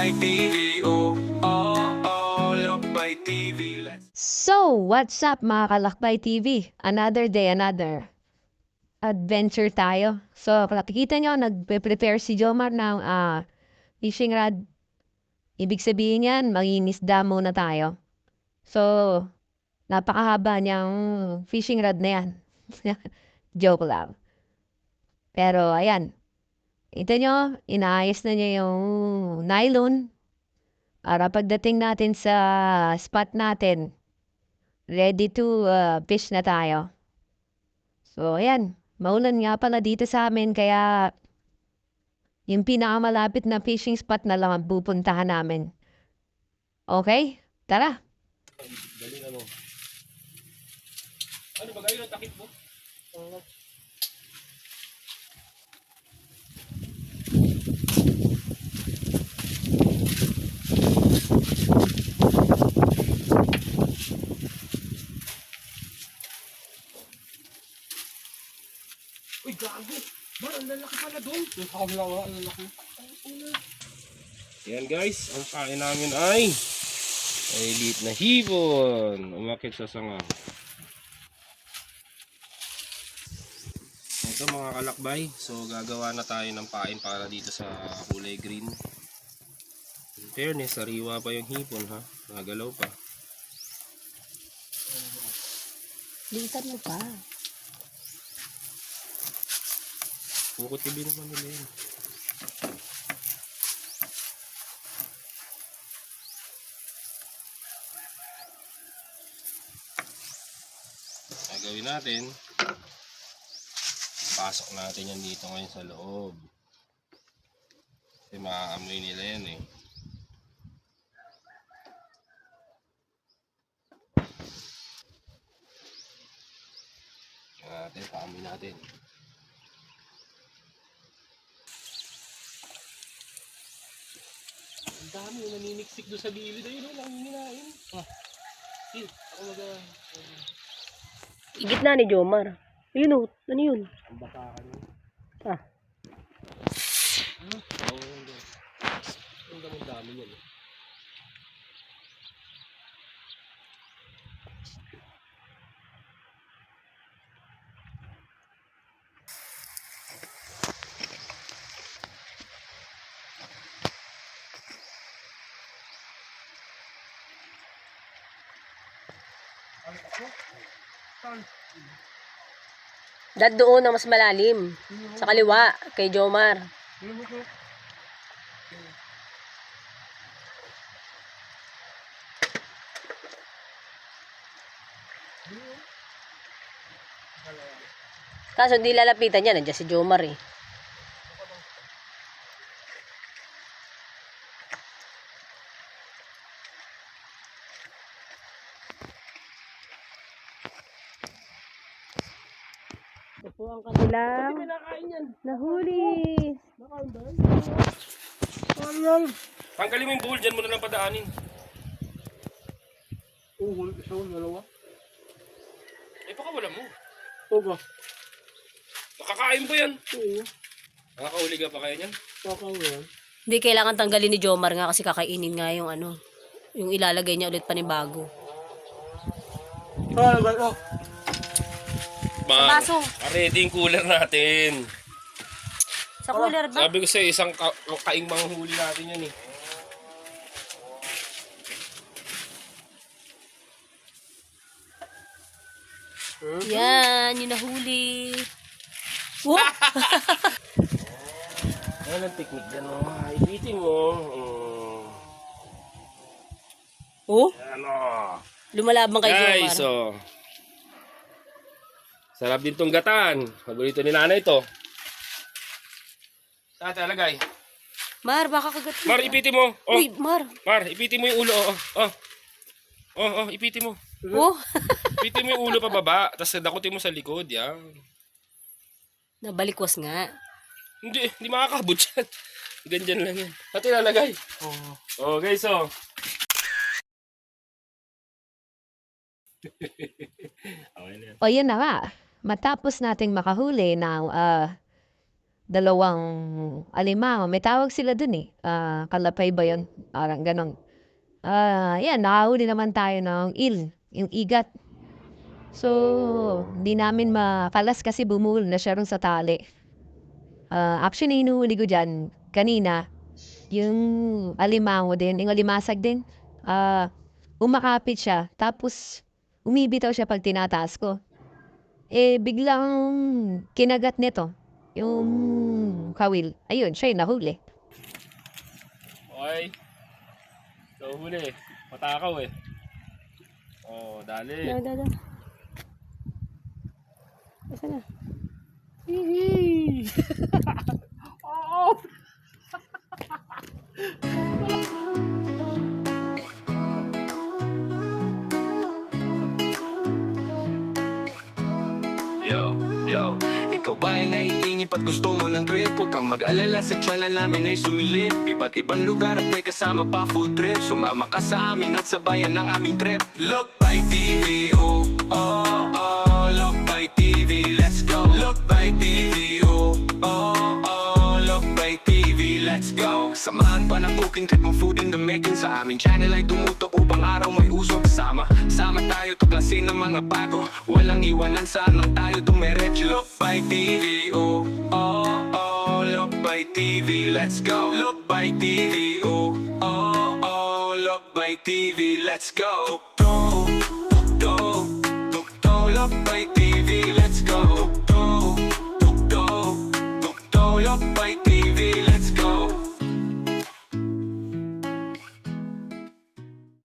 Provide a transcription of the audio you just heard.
Lakbay TV, oh, oh, oh, Lakbay TV. So, what's up mga Kalakbay TV? Another day, another adventure tayo. So, nakikita nyo, nagpe-prepare si Jomar ng fishing rod. Ibig sabihin yan, mangingisda muna tayo. So, napakahaba niyang fishing rod na yan. Joke lang. Pero, ayan. Ito nyo, inaayos na niya yung nylon. Para pagdating natin sa spot natin, ready to fish na tayo. So, ayan. Maulan nga pala dito sa amin, kaya yung pinakamalapit na fishing spot na lang ang pupuntahan namin. Okay? Tara! Dali na mo. Ano ba kayo ng takip mo? Uy, gago! Bar, ang lalaki pala doon. Yung kakaglawa, ang lalaki. Yan guys, ang kain namin ay liit na hipon. Umakit sa sanga. Ito mga kalakbay. So gagawa na tayo ng pain para dito sa kulay green. In fairness, sariwa pa yung hipon ha. Nagalaw pa. Lisan mo pa. Bukot TV naman nila yun. Gagawin natin, pasok natin yan dito ngayon sa loob. Kasi maaamoy nila yan eh. Natin, paamoy natin. Ang dami yung naniniksik doon sa gilid. Ayun o, nanginginain. Yun, ako Igit na ni Jomar. Yun o, ano yun? ang bakakan yun. Ah, Oo, hindi. Ang dami yan eh. dad doon na mas malalim. Sa kaliwa, kay Jomar. Kaso di lalapitan niya, nandiyan si Jomar eh. Ito po ang kanilang nahuli. Tanggalin mo yung buhol, dyan mo na lang padaanin. Oo, isa o dalawa. Eh, baka wala mo. Oo ba? Nakakain po yan. Oo, Nakakahuli ka pa kaya niyan? kakao yan. Hindi kailangan tanggalin ni Jomar nga kasi kakainin nga yung ano. Yung ilalagay niya ulit panibago. Ah, nagay, oh. baso. Ready yung cooler natin. Sa cooler ba? Sabi ko sa'yo, isang kaing manghuli natin yan eh. Yan, yung nahuli. Oh! Ayan ang technique dyan o. Ipitin mo. Oh? Ayan o. Lumalaban kay Guys, Jomar. oh. Sarap din tong gatan. Paborito ni nanay ito. Saan talagay? Mar, baka kagat. Mar, ipitin mo. Oh, Uy, Mar. Mar, ipitin mo yung ulo. Oh, ipitin mo. Oh! Ipitin mo yung ulo pababa. Tapos dakutin mo sa likod. Yan. Nabalikwas nga. Hindi makakabot yan. Ganyan lang yan. At ilalagay. Oh, guys, oh. Okay na yan. O yun na nga. Matapos nating makahuli ng dalawang alimango. May tawag sila dun eh. Kalapay ba yun? Parang ganon. Yan, nakahuli naman tayo ng yung igat. So, hindi namin makalas kasi bumuhol na siya rin sa tali. Actually, hinuhuli ko dyan kanina, yung alimango din, yung alimasag din. Umakapit siya, tapos umibitaw siya pag tinataas ko. Biglang kinagat nito, yung kawil. Ayun, siya yung nahuli. Okay. So, huli. Matakaw eh. Oh, dali. Da. Asa na? Yo, ikaw ba ay naiingit at gusto mo ng trip? Huwag kang mag-alala, sa channel namin ay sumilip. Iba't ibang lugar at may kasama pa food trip. Sumama ka sa amin at sabayan ng aming trip. Look by TV, oh, oh, oh. Look by TV, let's go. Look by TV, oh, oh, oh. Look by TV, let's go. Samahan pa ng cooking trip mo, food in the making. Sa aming channel ay tumutok upang araw may usok kasama. Sama tayo, tuklasin ng mga bago. Walang iwanan, saan lang tayo dumiretso. Look by TV, oh, oh, oh. Look by TV, let's go. Look by TV, oh, oh, oh. Look by TV, let's go.